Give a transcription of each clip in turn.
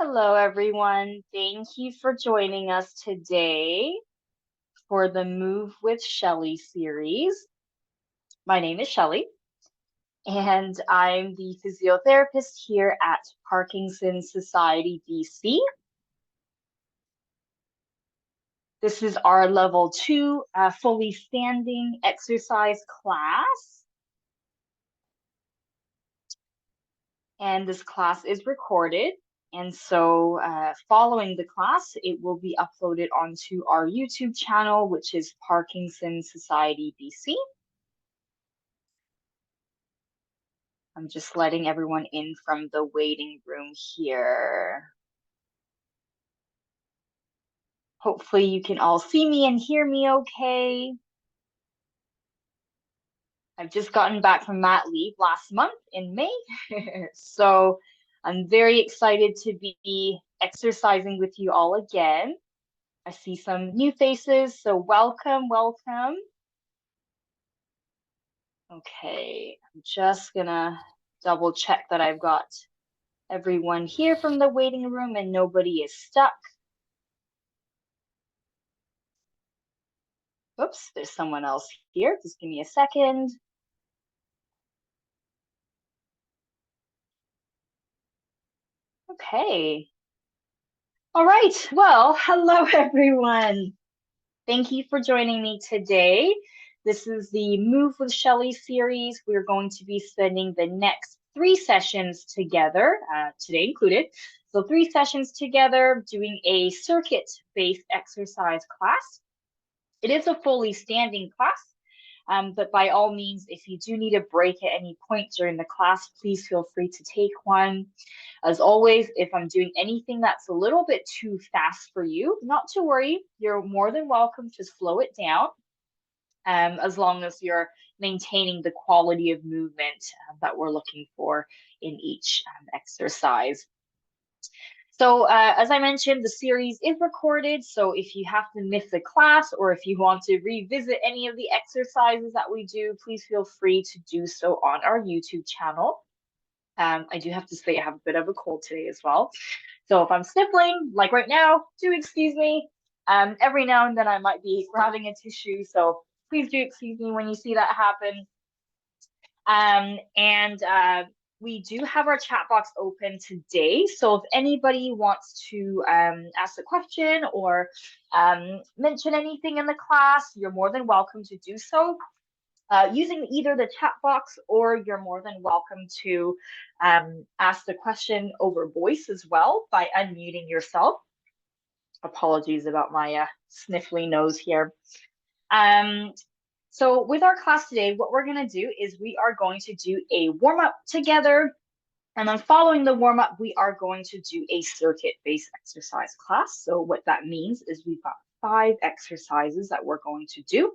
Hello, everyone. Thank you for joining us today for the Move with Shelly series. My name is Shelly, and I'm the physiotherapist here at Parkinson's Society BC. This is our level 2 fully standing exercise class. And this class is recorded. And so following the class, it will be uploaded onto our YouTube channel, which is Parkinson's Society BC. I'm just letting everyone in from the waiting room here. Hopefully you can all see me and hear me okay. I've just gotten back from mat leave last month in May. So I'm very excited to be exercising with you all again. I see some new faces, so welcome, welcome. Okay, I'm just gonna double check that I've got everyone here from the waiting room and nobody is stuck. Oops, there's someone else here. Just give me a second. Okay. All right. Well, hello, everyone. Thank you for joining me today. This is the Move with Shelly series. We're going to be spending the next 3 sessions together, today included. So 3 sessions together doing a circuit-based exercise class. It is a fully standing class, but by all means, if you do need a break at any point during the class, please feel free to take one. As always, if I'm doing anything that's a little bit too fast for you, not to worry, you're more than welcome to slow it down, as long as you're maintaining the quality of movement that we're looking for in each exercise. So as I mentioned, the series is recorded. So if you have to miss a class or if you want to revisit any of the exercises that we do, please feel free to do so on our YouTube channel. I do have to say I have a bit of a cold today as well. So if I'm sniffling, like right now, do excuse me. Every now and then I might be grabbing a tissue. So please do excuse me when you see that happen. We do have our chat box open today. So if anybody wants to ask a question or mention anything in the class, you're more than welcome to do so. Using either the chat box, or you're more than welcome to ask the question over voice as well by unmuting yourself. Apologies about my sniffly nose here. So with our class today, what we're going to do is we are going to do a warm-up together. And then following the warm-up, we are going to do a circuit-based exercise class. So what that means is we've got 5 exercises that we're going to do.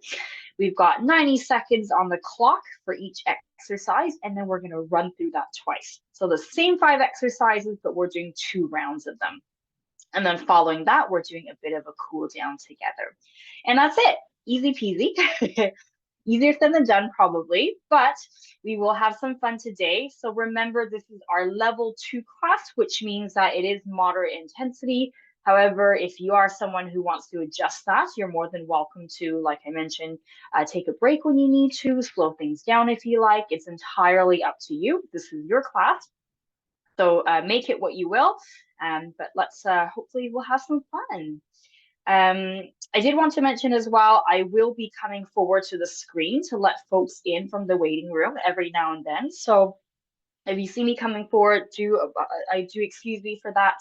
We've got 90 seconds on the clock for each exercise, and then we're going to run through that twice. So the same 5 exercises, but we're doing 2 rounds of them. And then following that, we're doing a bit of a cool down together. And that's it. Easy peasy. Easier said than done, probably, but we will have some fun today. So remember, this is our level 2 class, which means that it is moderate intensity. However, if you are someone who wants to adjust that, you're more than welcome to, like I mentioned, take a break when you need to, slow things down if you like. It's entirely up to you. This is your class. So make it what you will, but let's hopefully we'll have some fun. I did want to mention as well, I will be coming forward to the screen to let folks in from the waiting room every now and then. So if you see me coming forward, I do excuse me for that.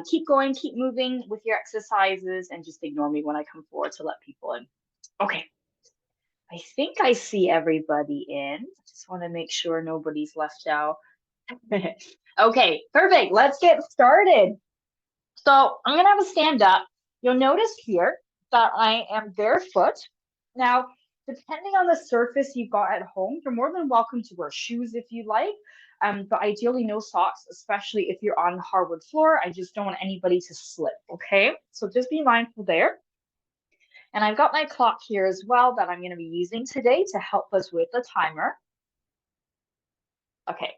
Keep going, keep moving with your exercises, and just ignore me when I come forward to let people in. Okay. I think I see everybody in. I just want to make sure nobody's left out. Okay, perfect. Let's get started. So I'm gonna have a stand up. You'll notice here that I am barefoot. Now, depending on the surface you've got at home, you're more than welcome to wear shoes if you like, but ideally no socks, especially if you're on hardwood floor. I just don't want anybody to slip, okay? So just be mindful there. And I've got my clock here as well that I'm going to be using today to help us with the timer. Okay.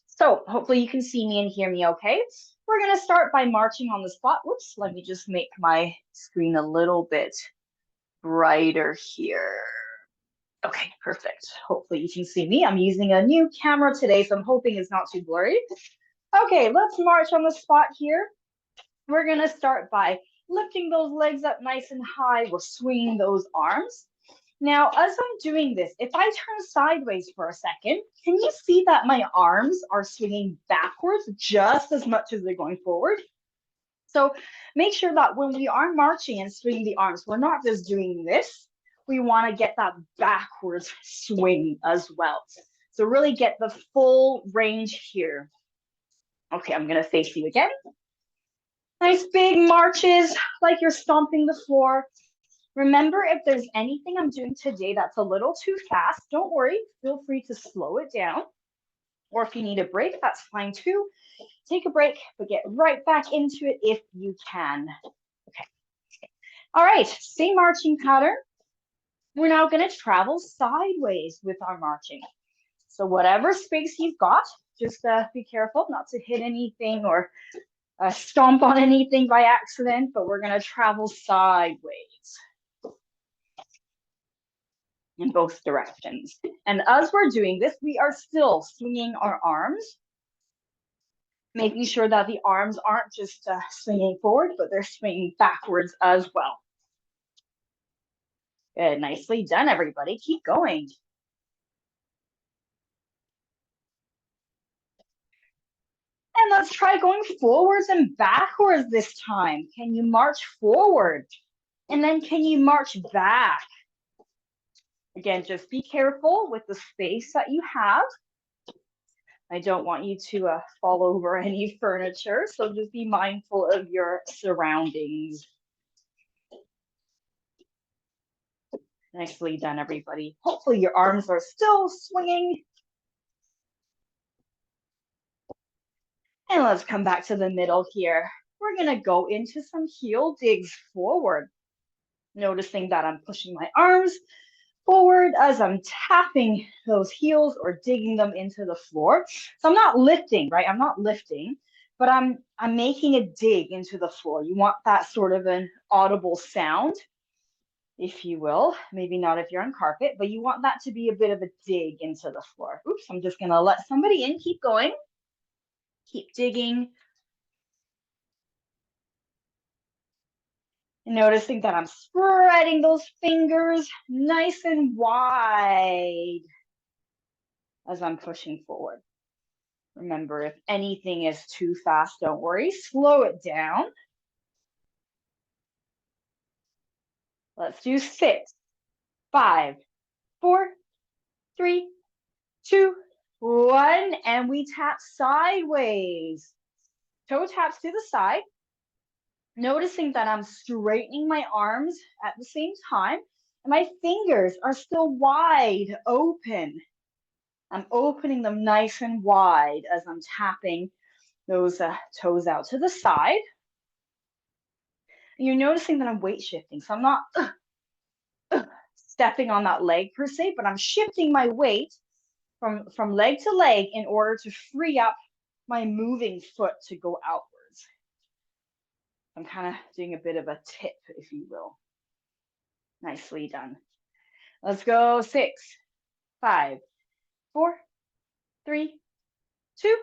So hopefully you can see me and hear me okay. We're going to start by marching on the spot. Whoops, let me just make my screen a little bit brighter here. Okay, perfect. Hopefully you can see me. I'm using a new camera today, so I'm hoping it's not too blurry. Okay, let's march on the spot here. We're gonna start by lifting those legs up nice and high. We're swinging those arms. Now, as I'm doing this, if I turn sideways for a second, can you see that my arms are swinging backwards just as much as they're going forward? So make sure that when we are marching and swinging the arms, we're not just doing this. We want to get that backwards swing as well. So really get the full range here. Okay, I'm going to face you again. Nice big marches like you're stomping the floor. Remember, if there's anything I'm doing today that's a little too fast, don't worry. Feel free to slow it down. Or if you need a break, that's fine too. Take a break, but get right back into it if you can. Okay. All right, same marching pattern. We're now going to travel sideways with our marching. So whatever space you've got, just be careful not to hit anything or stomp on anything by accident, but we're going to travel sideways in both directions. And as we're doing this, we are still swinging our arms, making sure that the arms aren't just swinging forward, but they're swinging backwards as well. Good, nicely done, everybody. Keep going. And let's try going forwards and backwards this time. Can you march forward? And then can you march back? Again, just be careful with the space that you have. I don't want you to fall over any furniture, so just be mindful of your surroundings. Nicely done, everybody. Hopefully your arms are still swinging. And let's come back to the middle here. We're gonna go into some heel digs forward. Noticing that I'm pushing my arms forward as I'm tapping those heels or digging them into the floor. So I'm not lifting, right? I'm not lifting, but I'm making a dig into the floor. You want that sort of an audible sound, if you will. Maybe not if you're on carpet, but you want that to be a bit of a dig into the floor. Oops, I'm just gonna let somebody in. Keep going. Keep digging. And noticing that I'm spreading those fingers nice and wide as I'm pushing forward. Remember, if anything is too fast, don't worry. Slow it down. Let's do 6, 5, 4, 3, 2, 1. And we tap sideways. Toe taps to the side. Noticing that I'm straightening my arms at the same time. And my fingers are still wide open. I'm opening them nice and wide as I'm tapping those toes out to the side. And you're noticing that I'm weight shifting. So I'm not stepping on that leg per se, but I'm shifting my weight from leg to leg in order to free up my moving foot to go outwards. I'm kind of doing a bit of a tip, if you will. Nicely done. Let's go 6, 5, 4, 3, 2,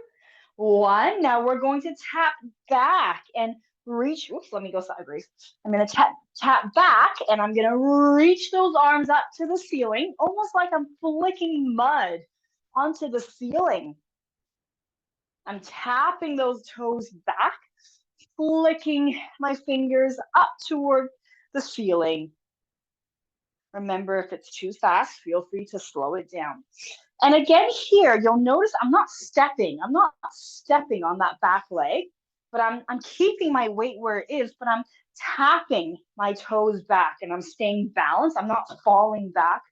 1. Now we're going to tap back and reach. Oops, let me go sideways. I'm going to tap back and I'm going to reach those arms up to the ceiling, almost like I'm flicking mud onto the ceiling. I'm tapping those toes back, flicking my fingers up toward the ceiling. Remember, if it's too fast, feel free to slow it down. And again here, you'll notice I'm not stepping. I'm not stepping on that back leg, but I'm keeping my weight where it is, but I'm tapping my toes back and I'm staying balanced. I'm not falling back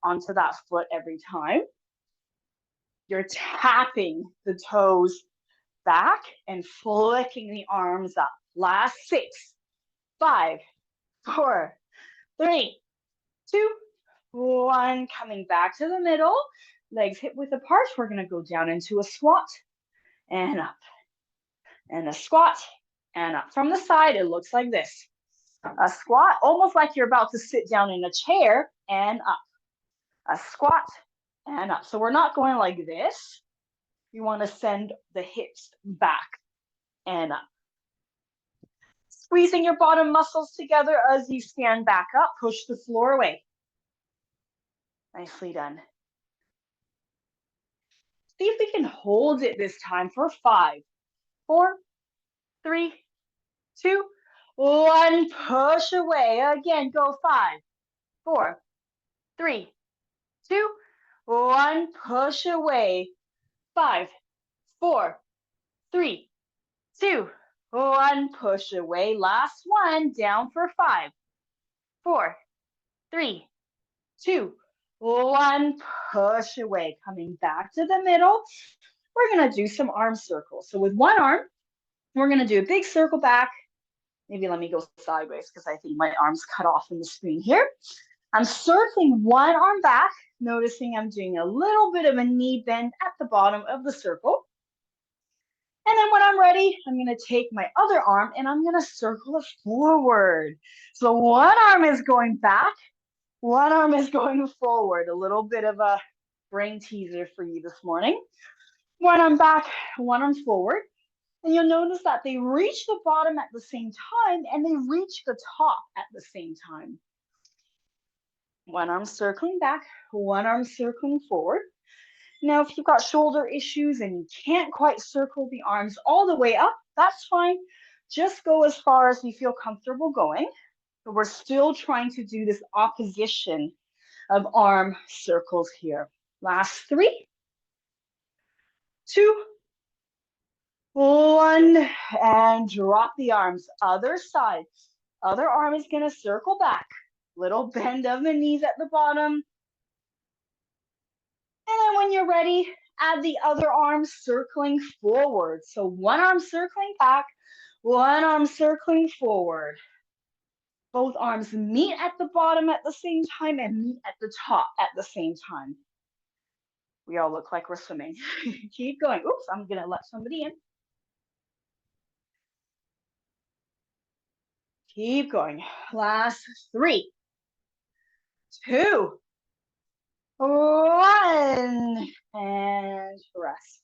onto that foot every time. You're tapping the toes back and flicking the arms up. Last 6, 5, 4, 3, 2, 1. Coming back to the middle. Legs hip width apart. We're going to go down into a squat and up. and a squat, and up from the side, it looks like this. A squat, almost like you're about to sit down in a chair, and up. A squat, and up. So we're not going like this. You want to send the hips back and up. Squeezing your bottom muscles together as you stand back up, push the floor away. Nicely done. See if we can hold it this time for 5, 4, 3, 2, 1. Push away. Again, go 5, 4, 3, 2, 1. Push away. 5, 4, 3, 2, 1. Push away. Last one. Down for 5, 4, 3, 2, 1. Push away. Coming back to the middle. We're going to do some arm circles. So with one arm, we're going to do a big circle back. Maybe let me go sideways because I think my arm's cut off in the screen here. I'm circling one arm back, noticing I'm doing a little bit of a knee bend at the bottom of the circle. And then when I'm ready, I'm going to take my other arm and I'm going to circle it forward. So one arm is going back, one arm is going forward. A little bit of a brain teaser for you this morning. One arm back, one arm forward. And you'll notice that they reach the bottom at the same time and they reach the top at the same time. One arm circling back, one arm circling forward. Now, if you've got shoulder issues and you can't quite circle the arms all the way up, that's fine. Just go as far as you feel comfortable going. But we're still trying to do this opposition of arm circles here. Last 3, 2, 1, and drop the arms. Other side. Other arm is going to circle back. Little bend of the knees at the bottom. And then when you're ready, add the other arm circling forward. So one arm circling back, one arm circling forward. Both arms meet at the bottom at the same time and meet at the top at the same time. We all look like we're swimming. Keep going. Oops, I'm going to let somebody in. Keep going. Last 3, 2, 1, and rest.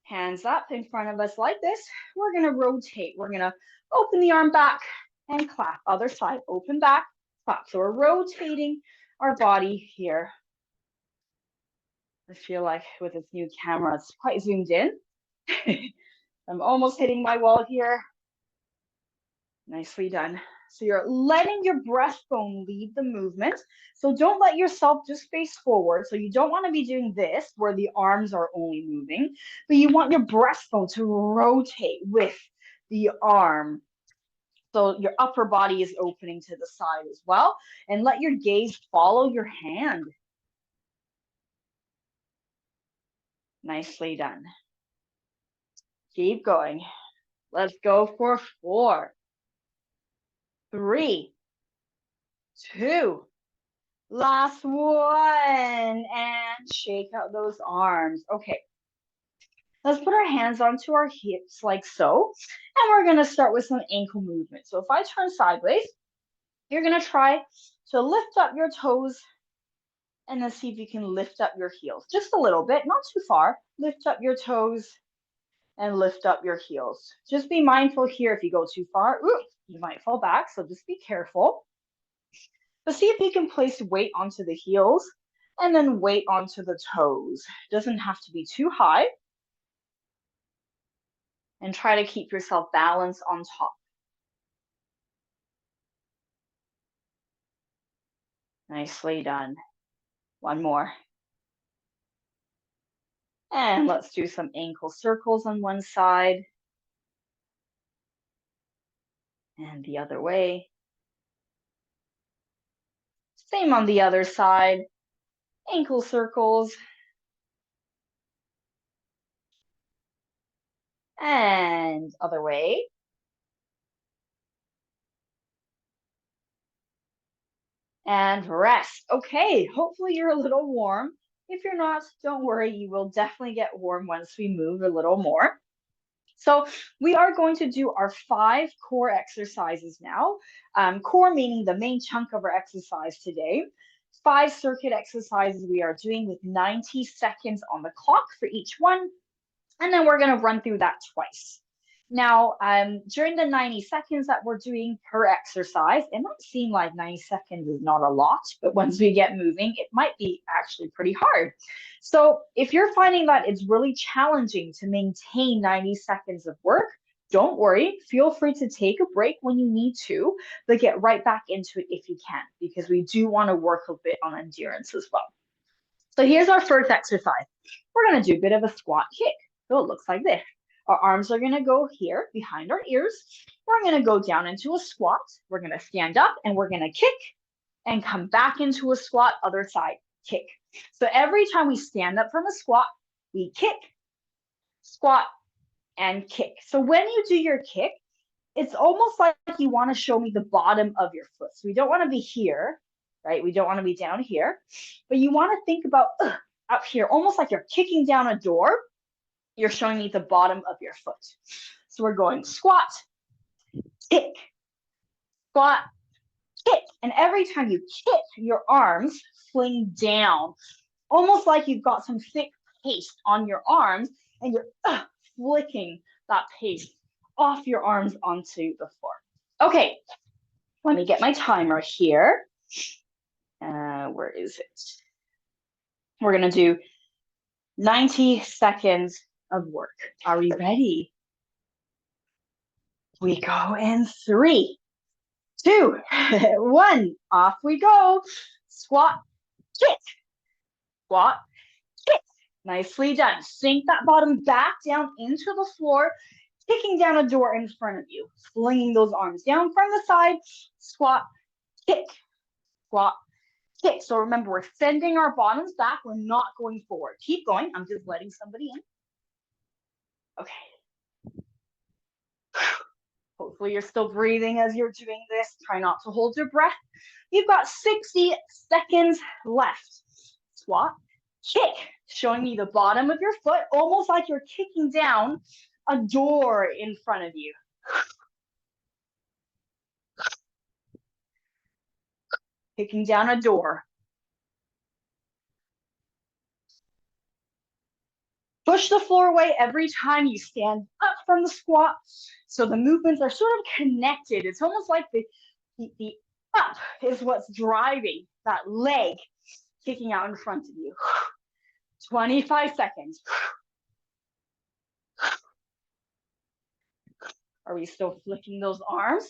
Hands up in front of us like this. We're going to rotate. We're going to open the arm back and clap. Other side, open back, clap. So we're rotating our body here. I feel like with this new camera, it's quite zoomed in. I'm almost hitting my wall here. Nicely done. So you're letting your breastbone lead the movement. So don't let yourself just face forward. So you don't want to be doing this where the arms are only moving, but you want your breastbone to rotate with the arm. So your upper body is opening to the side as well. And let your gaze follow your hand. Nicely done. Keep going. Let's go for 4, 3, 2, last one, and shake out those arms. Okay, let's put our hands onto our hips like so, and we're gonna start with some ankle movement. So if I turn sideways, you're gonna try to lift up your toes and then see if you can lift up your heels. Just a little bit, not too far. Lift up your toes and lift up your heels. Just be mindful here if you go too far, you might fall back, so just be careful. But see if you can place weight onto the heels and then weight onto the toes. Doesn't have to be too high. And try to keep yourself balanced on top. Nicely done. One more. And let's do some ankle circles on one side. And the other way. Same on the other side. Ankle circles. And other way. And rest. Okay, hopefully you're a little warm. If you're not, don't worry, you will definitely get warm once we move a little more. So we are going to do our 5 core exercises now. Core meaning the main chunk of our exercise today. 5 circuit exercises we are doing with 90 seconds on the clock for each one. And then we're going to run through that twice. Now, during the 90 seconds that we're doing per exercise, it might seem like 90 seconds is not a lot, but once we get moving, it might be actually pretty hard. So if you're finding that it's really challenging to maintain 90 seconds of work, don't worry, feel free to take a break when you need to, but get right back into it if you can, because we do want to work a bit on endurance as well. So here's our first exercise. We're going to do a bit of a squat kick. So it looks like this. Our arms are going to go here behind our ears. We're going to go down into a squat. We're going to stand up and we're going to kick and come back into a squat, other side, kick. So every time we stand up from a squat, we kick, squat, and kick. So when you do your kick, it's almost like you want to show me the bottom of your foot. So we don't want to be here, right? We don't want to be down here, but you want to think about up here, almost like you're kicking down a door. You're showing me the bottom of your foot. So we're going squat, kick, squat, kick. And every time you kick, your arms fling down, almost like you've got some thick paste on your arms and you're flicking that paste off your arms onto the floor. Okay, let me get my timer here. Where is it? We're going to do 90 seconds of work. Are we ready? We go in 3, 2, 1. Off we go. Squat, kick, squat, kick. Nicely done. Sink that bottom back down into the floor, kicking down a door in front of you, flinging those arms down from the side. Squat, kick, squat, kick. So remember, we're sending our bottoms back. We're not going forward. Keep going. I'm just letting somebody in. Okay. Hopefully you're still breathing as you're doing this. Try not to hold your breath. You've got 60 seconds left. Squat, kick, showing me the bottom of your foot, almost like you're kicking down a door in front of you. Kicking down a door. Push the floor away every time you stand up from the squat. So the movements are sort of connected. It's almost like the up is what's driving that leg kicking out in front of you. 25 seconds. Are we still flicking those arms?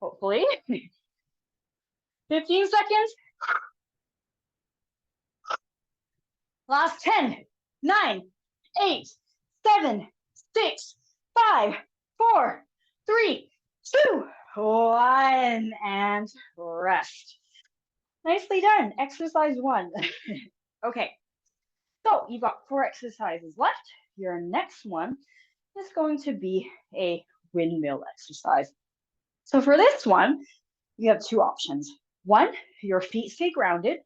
Hopefully. 15 seconds. Last 10, 9, 8, 7, 6, 5, 4, 3, 2, 1, and rest. Nicely done. Exercise 1. Okay, so you've got 4 exercises left. Your next one is going to be a windmill exercise. So for this one, you have 2 options. 1, your feet stay grounded.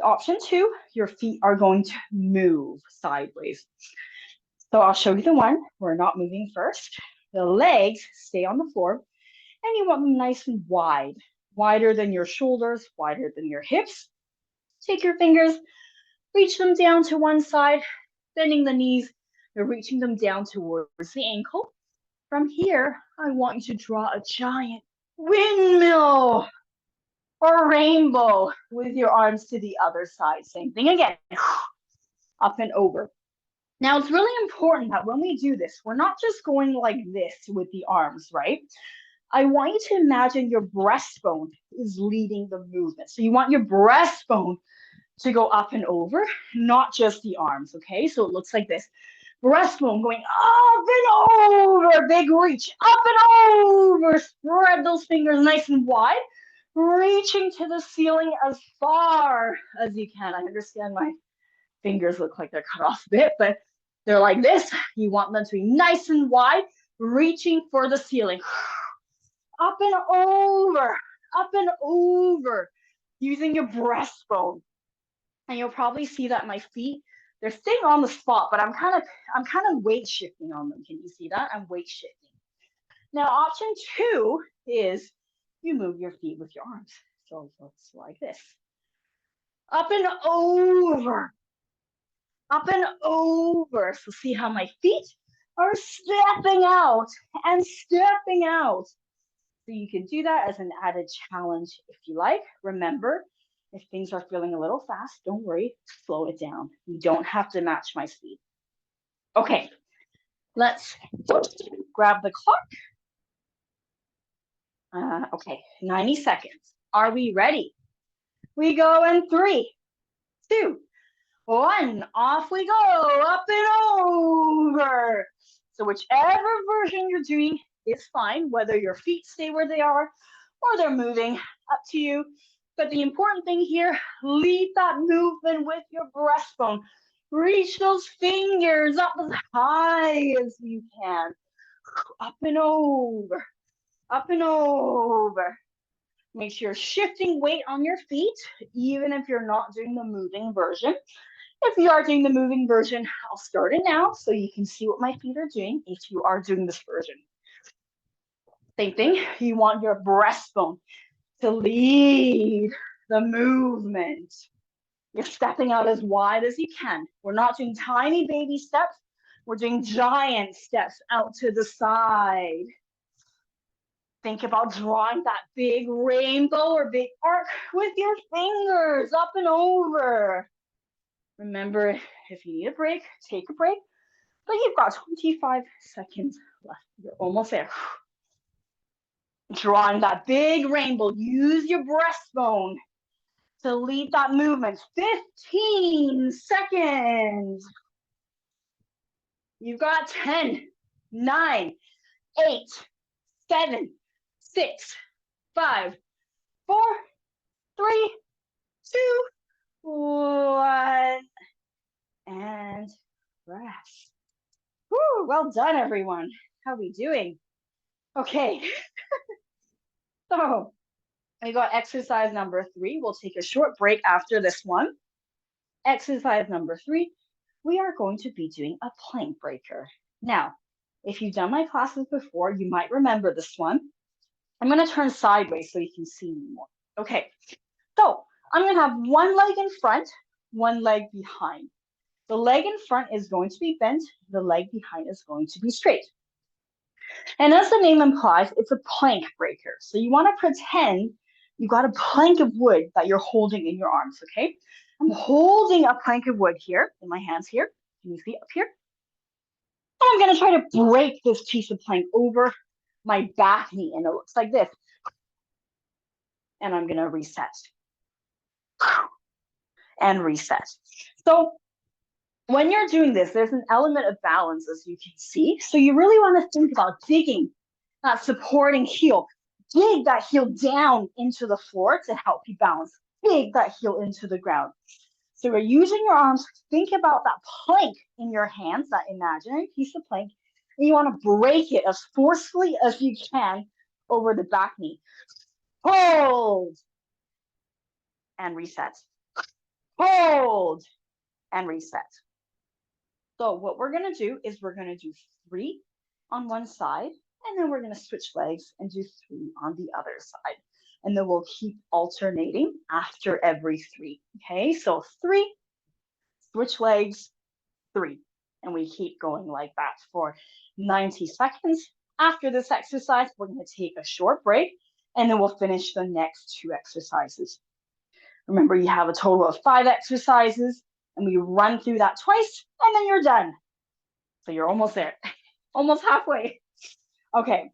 Option 2, your feet are going to move sideways. So I'll show you the one. We're not moving first. The legs stay on the floor, and you want them nice and wide, wider than your shoulders, wider than your hips. Take your fingers, reach them down to one side, bending the knees. You're reaching them down towards the ankle. From here, I want you to draw a giant windmill or rainbow with your arms to the other side. Same thing again, up and over. Now, it's really important that when we do this, we're not just going like this with the arms, right? I want you to imagine your breastbone is leading the movement. So you want your breastbone to go up and over, not just the arms, okay? So it looks like this. Breastbone going up and over, big reach, up and over. Spread those fingers nice and wide, reaching to the ceiling as far as you can. I understand my fingers look like they're cut off a bit, but they're like this. You want them to be nice and wide, reaching for the ceiling. Up and over, using your breastbone. And you'll probably see that my feet They're staying on the spot, but I'm kind of weight shifting on them. Can you see that? I'm weight shifting. Now, option 2 is you move your feet with your arms. So it's like this. Up and over. Up and over. So see how my feet are stepping out and stepping out. So you can do that as an added challenge if you like. Remember, if things are feeling a little fast, don't worry, slow it down. You don't have to match my speed. Okay, let's grab the clock. Okay, 90 seconds. Are we ready? We go in 3, 2, 1. Off we go, up and over. So whichever version you're doing is fine, whether your feet stay where they are or they're moving, up to you. But the important thing here, lead that movement with your breastbone. Reach those fingers up as high as you can. Up and over, up and over. Make sure you're shifting weight on your feet, even if you're not doing the moving version. If you are doing the moving version, I'll start it now so you can see what my feet are doing if you are doing this version. Same thing, you want your breastbone to lead the movement. You're stepping out as wide as you can. We're not doing tiny baby steps. We're doing giant steps out to the side. Think about drawing that big rainbow or big arc with your fingers up and over. Remember, if you need a break, take a break. But you've got 25 seconds left. You're almost there. Drawing that big rainbow. Use your breastbone to lead that movement. 15 seconds. You've got 10, 9, 8, 7, 6, 5, 4, 3, 2, 1. And rest. Woo, well done, everyone. How are we doing? Okay. So we got exercise number 3. We'll take a short break after this one. Exercise number 3, we are going to be doing a plank breaker. Now, if you've done my classes before, you might remember this one. I'm going to turn sideways so you can see me more. Okay, so I'm going to have one leg in front, one leg behind. The leg in front is going to be bent. The leg behind is going to be straight. And as the name implies, it's a plank breaker. So you want to pretend you got a plank of wood that you're holding in your arms, okay? I'm holding a plank of wood here in my hands here. Can you see up here? And I'm going to try to break this piece of plank over my back knee. And it looks like this. And I'm going to reset. And reset. So when you're doing this, there's an element of balance, as you can see. So you really want to think about digging that supporting heel. Dig that heel down into the floor to help you balance. Dig that heel into the ground. So we're using your arms. Think about that plank in your hands, that imaginary piece of plank. And you want to break it as forcefully as you can over the back knee. Hold. And reset. Hold. And reset. So what we're going to do is we're going to do 3 on one side, and then we're going to switch legs and do 3 on the other side. And then we'll keep alternating after every 3. Okay, so 3, switch legs, 3. And we keep going like that for 90 seconds. After this exercise, we're going to take a short break, and then we'll finish the next 2 exercises. Remember, you have a total of 5 exercises, and we run through that twice, and then you're done. So you're almost there, almost halfway. Okay.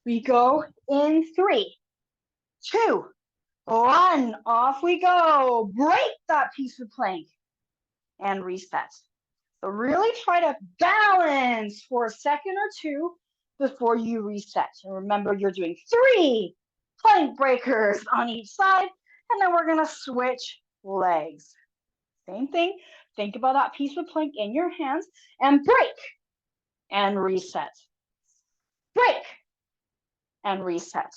We go in 3, 2, 1. Off we go. Break that piece of plank and reset. So really try to balance for a second or 2 before you reset. And remember, you're doing 3 plank breakers on each side, and then we're going to switch legs. Same thing. Think about that piece of plank in your hands and break and reset. Break and reset.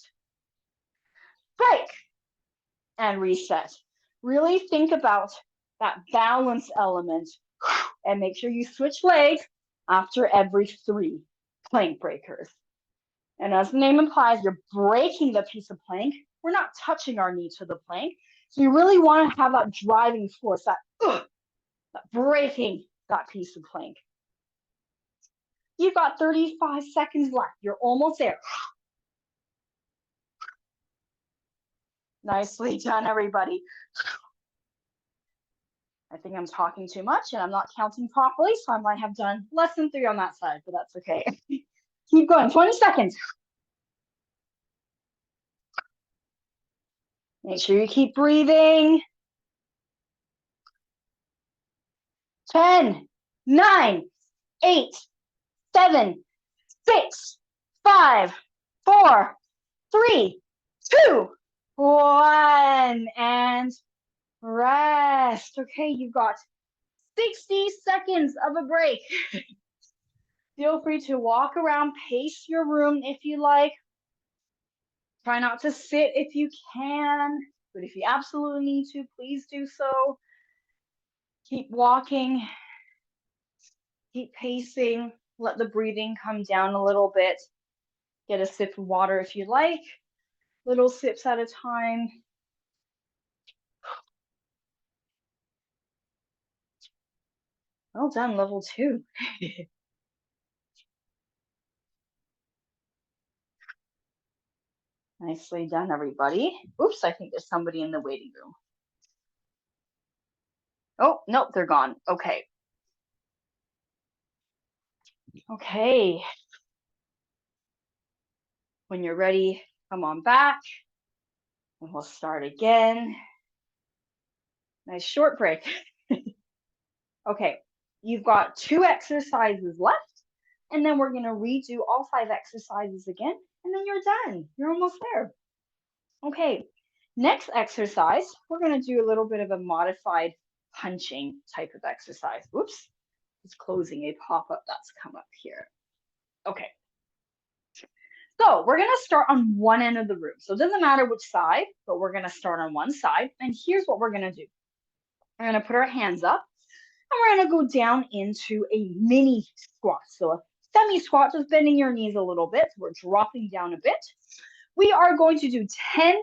Break and reset. Really think about that balance element. And make sure you switch legs after every 3 plank breakers. And as the name implies, you're breaking the piece of plank. We're not touching our knee to the plank. So you really want to have that driving force, that breaking that piece of plank. You've got 35 seconds left. You're almost there. Nicely done, everybody. I think I'm talking too much and I'm not counting properly, so I might have done less than 3 on that side, but that's okay. Keep going, 20 seconds. Make sure you keep breathing. 10, 9, 8, 7, 6, 5, 4, 3, 2, 1, and rest. Okay, you've got 60 seconds of a break. Feel free to walk around, pace your room if you like. Try not to sit if you can, but if you absolutely need to, please do so. Keep walking, keep pacing, let the breathing come down a little bit. Get a sip of water if you like, little sips at a time. Well done, level 2. Nicely done, everybody. Oops, I think there's somebody in the waiting room. Oh, nope, they're gone. Okay. Okay. When you're ready, come on back and we'll start again. Nice short break. Okay, you've got 2 exercises left, and then we're gonna redo all 5 exercises again, and then you're done. You're almost there. Okay, next exercise, we're gonna do a little bit of a modified punching type of exercise. Whoops, it's closing a pop-up that's come up here. Okay. So we're gonna start on one end of the room. So it doesn't matter which side, but we're gonna start on one side. And here's what we're gonna do. We're gonna put our hands up and we're gonna go down into a mini squat. So a semi squat, just bending your knees a little bit. We're dropping down a bit. We are going to do 10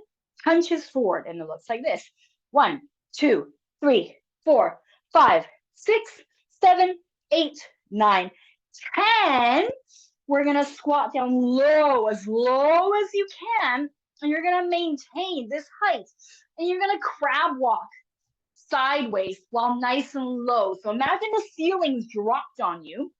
punches forward, and it looks like this. 1, 2, 3, 4, 5, 6, 7, 8, 9, 10. We're gonna squat down low as you can, and you're gonna maintain this height, and you're gonna crab walk sideways while nice and low. So imagine the ceiling's dropped on you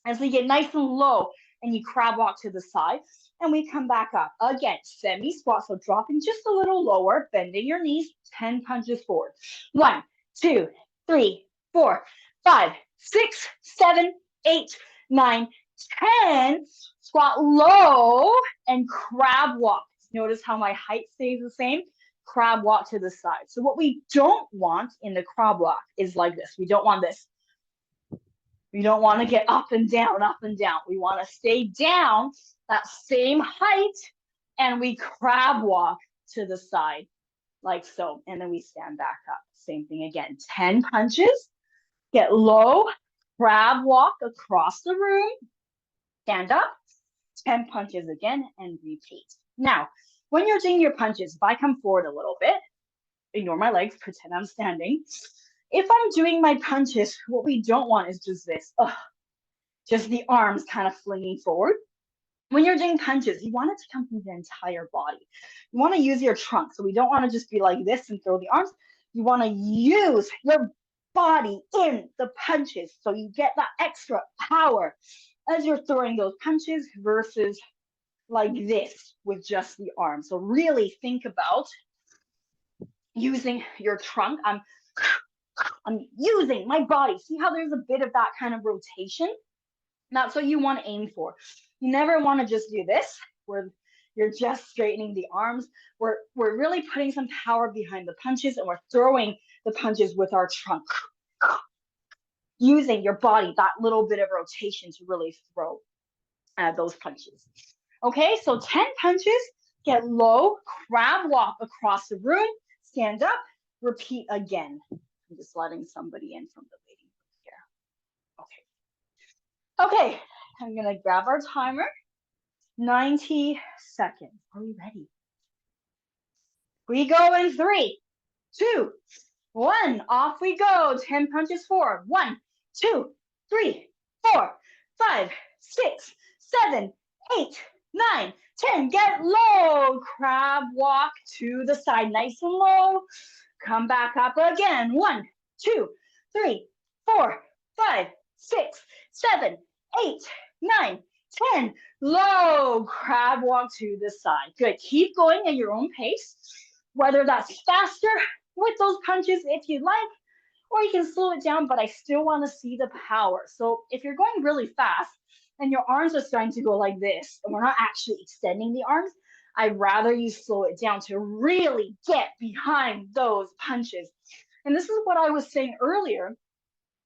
as we get nice and low, and you crab walk to the side, and we come back up. Again, semi squat, so dropping just a little lower, bending your knees, 10 punches forward. 1, 2, 3, 4, 5, 6, 7, 8, 9, 10. Squat low and crab walk. Notice how my height stays the same. Crab walk to the side. So what we don't want in the crab walk is like this. We don't want this. We don't want to get up and down, up and down. We want to stay down that same height, and we crab walk to the side like so. And then we stand back up. Same thing again. 10 punches. Get low, crab walk across the room, stand up, 10 punches again, and repeat. Now, when you're doing your punches, if I come forward a little bit, ignore my legs, pretend I'm standing. If I'm doing my punches, what we don't want is just this, just the arms kind of flinging forward. When you're doing punches, you want it to come from the entire body. You want to use your trunk. So we don't want to just be like this and throw the arms. You want to use your body in the punches so you get that extra power as you're throwing those punches versus like this with just the arm. So really think about using your trunk. I'm using my body. See how there's a bit of that kind of rotation? That's what you want to aim for. You never want to just do this where you're just straightening the arms. We're really putting some power behind the punches, and we're throwing the punches with our trunk. Using your body, that little bit of rotation to really throw those punches. Okay, so 10 punches, get low, crab walk across the room, stand up, repeat again. I'm just letting somebody in from the waiting room here. Okay. Okay, I'm gonna grab our timer. 90 seconds. Are we ready? We go in 3, 2, 1. Off we go. 10 punches forward. 1, 2, 3, 4, 5, 6, 7, 8, 9, 10. Get low. Crab walk to the side. Nice and low. Come back up again. 1, 2, 3, 4, 5, 6, 7, 8, 9, 10. Low. Crab walk to the side. Good. Keep going at your own pace, whether that's faster with those punches if you like, or you can slow it down, but I still want to see the power. So if you're going really fast and your arms are starting to go like this, and we're not actually extending the arms, I'd rather you slow it down to really get behind those punches. And this is what I was saying earlier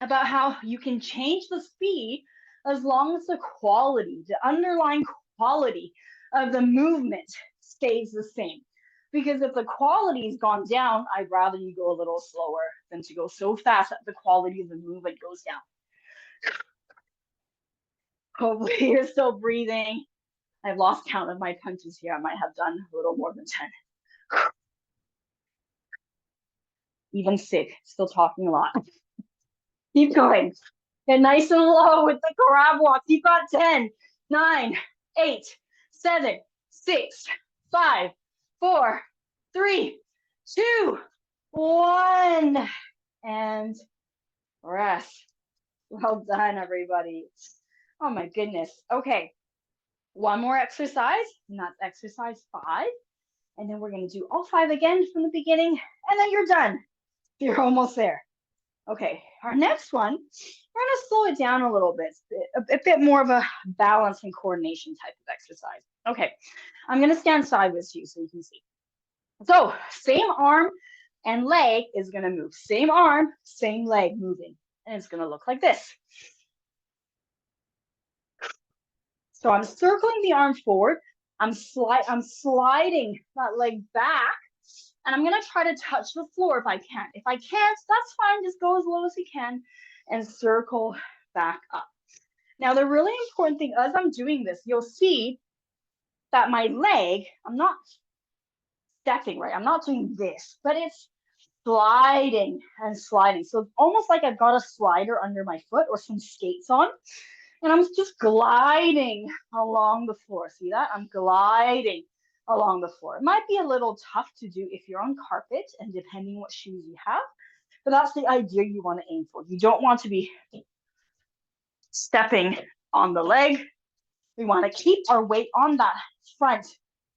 about how you can change the speed as long as the quality, the underlying quality of the movement stays the same. Because if the quality's gone down, I'd rather you go a little slower than to go so fast that the quality of the movement goes down. Hopefully you're still breathing. I've lost count of my punches here. I might have done a little more than 10. Even sick, still talking a lot. Keep going. Get nice and low with the crab walk. You've got 10, 9, 8, 7, 6, 5, 4, 3, 2, 1. And rest. Well done, everybody. Oh my goodness. Okay. One more exercise, and that's exercise 5. And then we're going to do all 5 again from the beginning, and then you're done. You're almost there. Okay, our next one, we're going to slow it down a little bit, a bit more of a balance and coordination type of exercise. Okay, I'm going to stand sideways to you so you can see. So, same arm and leg is going to move. Same arm, same leg moving. And it's going to look like this. So I'm circling the arm forward. I'm sliding that leg back. And I'm going to try to touch the floor if I can. If I can't, that's fine. Just go as low as you can and circle back up. Now, the really important thing as I'm doing this, you'll see that my leg, I'm not stepping, right? I'm not doing this, but it's sliding and sliding. So it's almost like I've got a slider under my foot or some skates on. And I'm just gliding along the floor. See that? I'm gliding along the floor. It might be a little tough to do if you're on carpet and depending what shoes you have, but that's the idea you want to aim for. You don't want to be stepping on the leg. We want to keep our weight on that front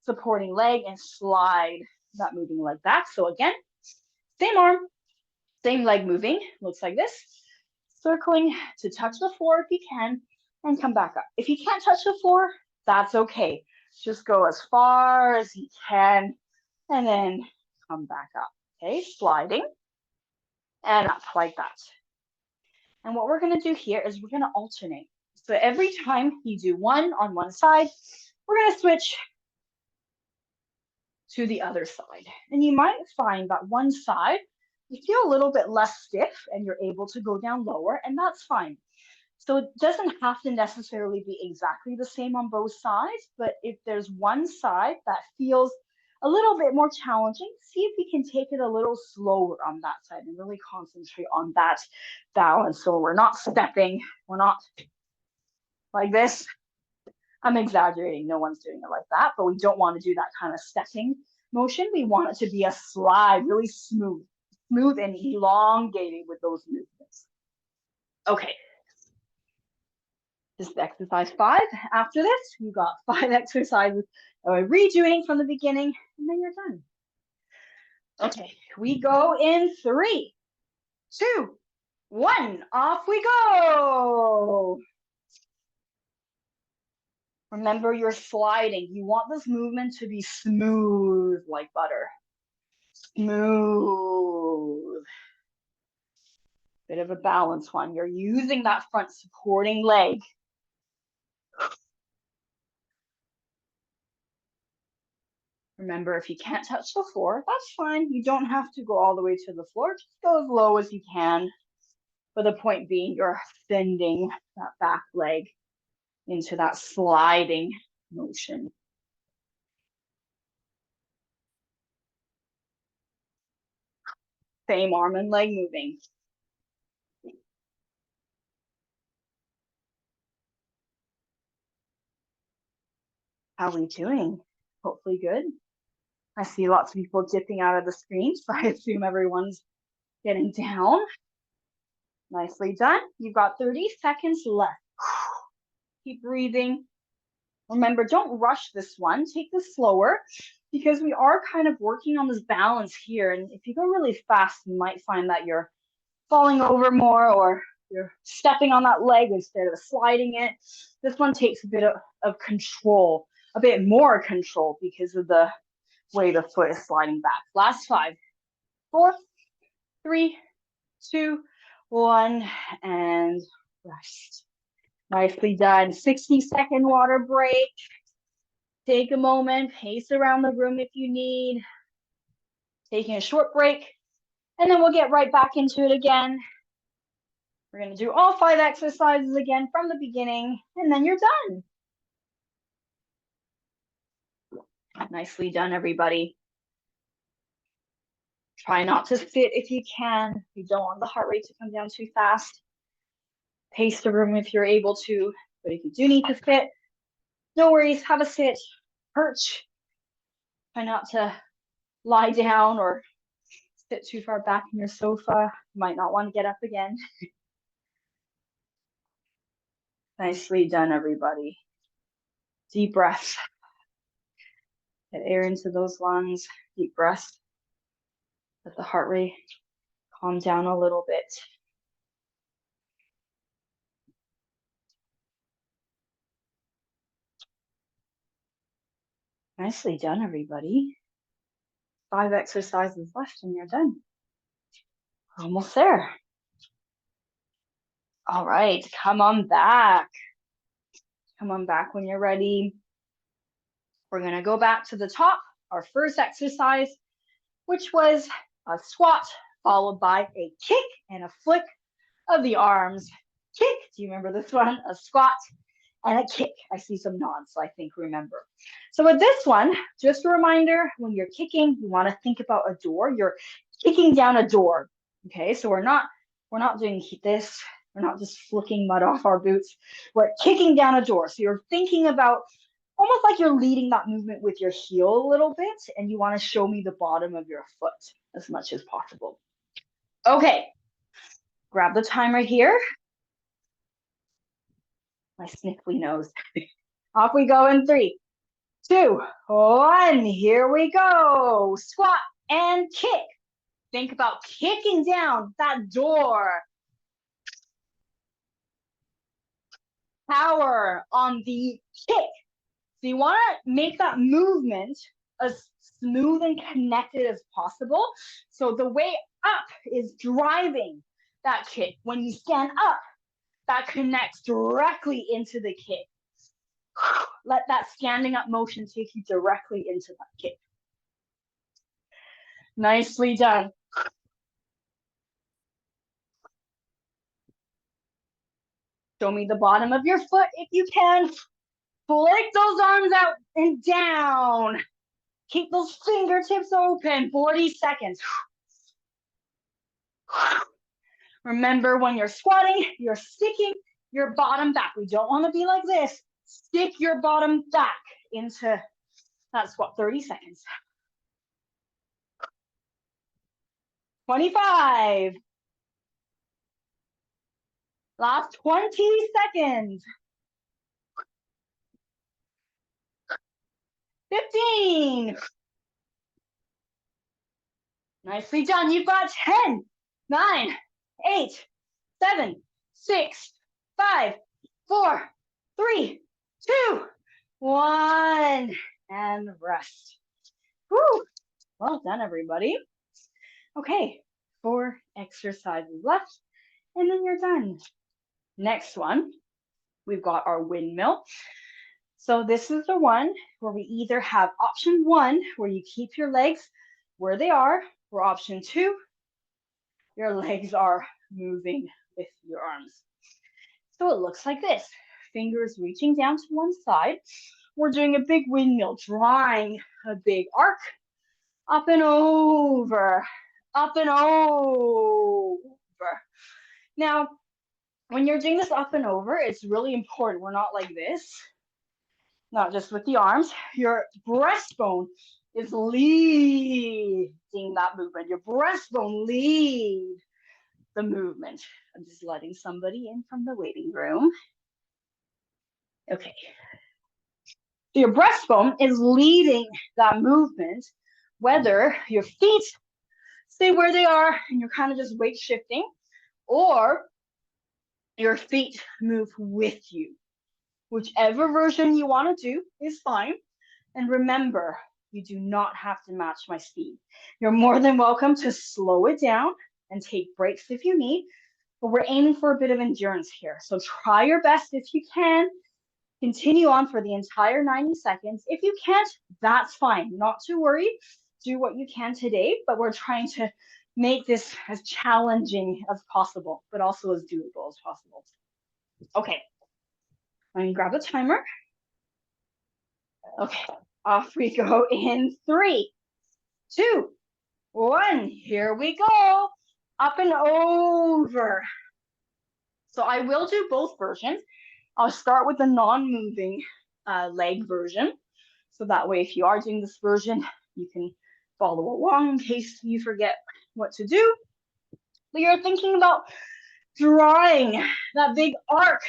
supporting leg and slide that moving leg back. So again, same arm, same leg moving. Looks like this. Circling to touch the floor if you can and come back up. If you can't touch the floor, that's okay. Just go as far as you can and then come back up. Okay, sliding and up like that. And what we're going to do here is we're going to alternate. So every time you do one on one side, we're going to switch to the other side. And you might find that one side, you feel a little bit less stiff and you're able to go down lower, and that's fine. So it doesn't have to necessarily be exactly the same on both sides, but if there's one side that feels a little bit more challenging, see if you can take it a little slower on that side and really concentrate on that balance. So we're not stepping, we're not like this. I'm exaggerating, no one's doing it like that, but we don't want to do that kind of stepping motion. We want it to be a slide, really smooth and elongated with those movements. Okay. This is exercise 5. After this, you got 5 exercises that we're redoing from the beginning, and then you're done. Okay, we go in 3, 2, 1. Off we go. Remember, you're sliding. You want this movement to be smooth like butter. Smooth. Bit of a balance one. You're using that front supporting leg. Remember, if you can't touch the floor, that's fine. You don't have to go all the way to the floor. Just go as low as you can. But the point being, you're bending that back leg into that sliding motion. Same arm and leg moving. How are we doing? Hopefully good. I see lots of people dipping out of the screen, so I assume everyone's getting down. Nicely done. You've got 30 seconds left. Keep breathing. Remember, don't rush this one. Take this slower because we are kind of working on this balance here. And if you go really fast, you might find that you're falling over more or you're stepping on that leg instead of sliding it. This one takes a bit of control, a bit more control because of the way the foot is sliding back. Last 5, 4, 3, 2, 1, and rest. Nicely done. 60-second water break. Take a moment, pace around the room if you need. Taking a short break, and then we'll get right back into it again. We're going to do all 5 exercises again from the beginning, and then you're done. Nicely done, everybody. Try not to sit if you can. You don't want the heart rate to come down too fast. Pace the room if you're able to, but if you do need to sit, no worries, have a sit, perch. Try not to lie down or sit too far back in your sofa. You might not want to get up again. Nicely done, everybody. Deep breath. Get air into those lungs. Deep breath. Let the heart rate calm down a little bit. Nicely done, everybody. 5 exercises left and you're done. Almost there. All right, come on back. Come on back when you're ready. We're gonna go back to the top, our first exercise, which was a squat, followed by a kick and a flick of the arms. Kick, do you remember this one? A squat and a kick. I see some nods, so I think remember. So with this one, just a reminder, when you're kicking, you want to think about a door. You're kicking down a door. Okay, so we're not doing this. We're not just flicking mud off our boots. We're kicking down a door. So you're thinking about almost like you're leading that movement with your heel a little bit, and you want to show me the bottom of your foot as much as possible. Okay, grab the timer here. My sniffly nose. Off we go in 3, 2, 1. Here we go. Squat and kick. Think about kicking down that door. Power on the kick. So you want to make that movement as smooth and connected as possible. So the way up is driving that kick. When you stand up, that connects directly into the kick. Let that standing up motion take you directly into that kick. Nicely done. Show me the bottom of your foot if you can. Flick those arms out and down. Keep those fingertips open. 40 seconds. Remember, when you're squatting, you're sticking your bottom back. We don't want to be like this. Stick your bottom back into that squat. 30 seconds. 25. Last 20 seconds. 15. Nicely done. You've got 10, 9, 8, 7, 6, 5, 4, 3, 2, 1. And rest. Whew. Well done, everybody. Okay, 4 exercises left, and then you're done. Next one, we've got our windmill. So this is the one where we either have option one, where you keep your legs where they are, or option two, your legs are moving with your arms. So it looks like this. Fingers reaching down to one side. We're doing a big windmill, drawing a big arc, up and over, up and over. Now, when you're doing this up and over, it's really important. We're not like this, not just with the arms. Your breastbone is leading that movement. Your breastbone leads the movement. I'm just letting somebody in from the waiting room. Okay. So your breastbone is leading that movement, whether your feet stay where they are and you're kind of just weight shifting, or your feet move with you. Whichever version you want to do is fine. And remember, you do not have to match my speed. You're more than welcome to slow it down and take breaks if you need, but we're aiming for a bit of endurance here. So try your best if you can. Continue on for the entire 90 seconds. If you can't, that's fine. Not to worry. Do what you can today, but we're trying to make this as challenging as possible, but also as doable as possible. Okay, let me grab a timer. Okay, off we go in 3, 2, 1. Here we go. Up and over. So I will do both versions. I'll start with the non-moving leg version. So that way, if you are doing this version, you can follow along in case you forget what to do. But you're thinking about drawing that big arc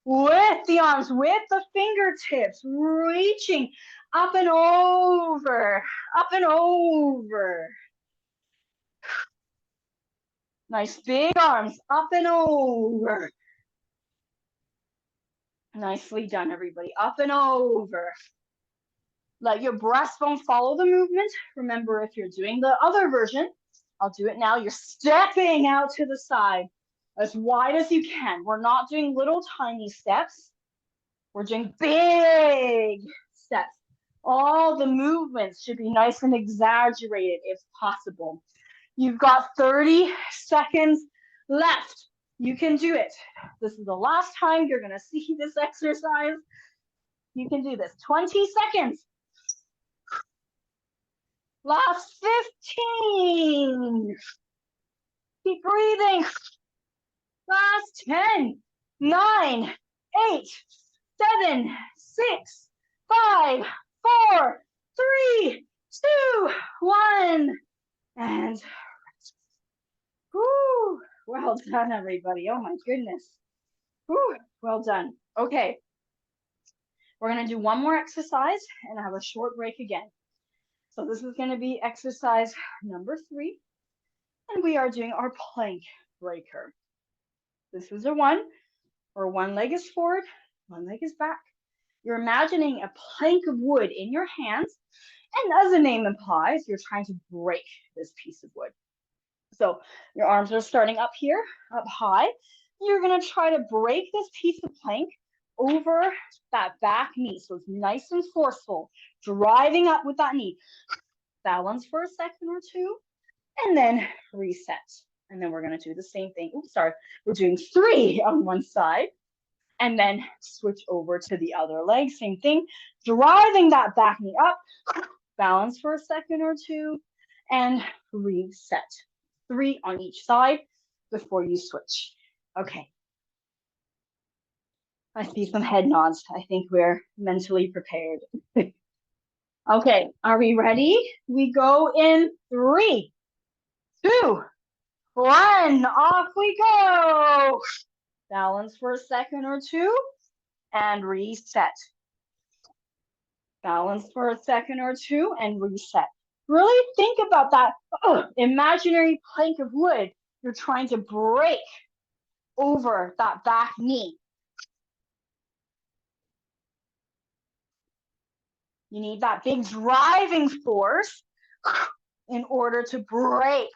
with the arms, with the fingertips, reaching up and over, up and over. Nice big arms, up and over. Nicely done, everybody. Up and over. Let your breastbone follow the movement. Remember, if you're doing the other version, I'll do it now. You're stepping out to the side as wide as you can. We're not doing little tiny steps. We're doing big steps. All the movements should be nice and exaggerated if possible. You've got 30 seconds left. You can do it. This is the last time you're going to see this exercise. You can do this. 20 seconds. Last 15. Keep breathing. Last 10, 9, 8, 7, 6, 5, 4, 3, 2, 1. And whoo, well done, everybody. Oh my goodness. Whew, well done. Okay. We're going to do one more exercise and have a short break again. So this is going to be exercise number 3. And we are doing our plank breaker. This is a one, where one leg is forward, one leg is back. You're imagining a plank of wood in your hands. And as the name implies, you're trying to break this piece of wood. So your arms are starting up here, up high. You're going to try to break this piece of plank over that back knee. So it's nice and forceful, driving up with that knee. Balance for a second or two, and then reset. And then we're going to do the same thing. Oops, sorry. We're doing 3 on one side, and then switch over to the other leg. Same thing, driving that back knee up, balance for a second or two, and reset. 3 on each side before you switch. Okay. I see some head nods. I think we're mentally prepared. Okay, are we ready? We go in 3, 2, 1. Off we go. Balance for a second or two and reset. Balance for a second or two and reset. Really think about that imaginary plank of wood you're trying to break over that back knee. You need that big driving force in order to break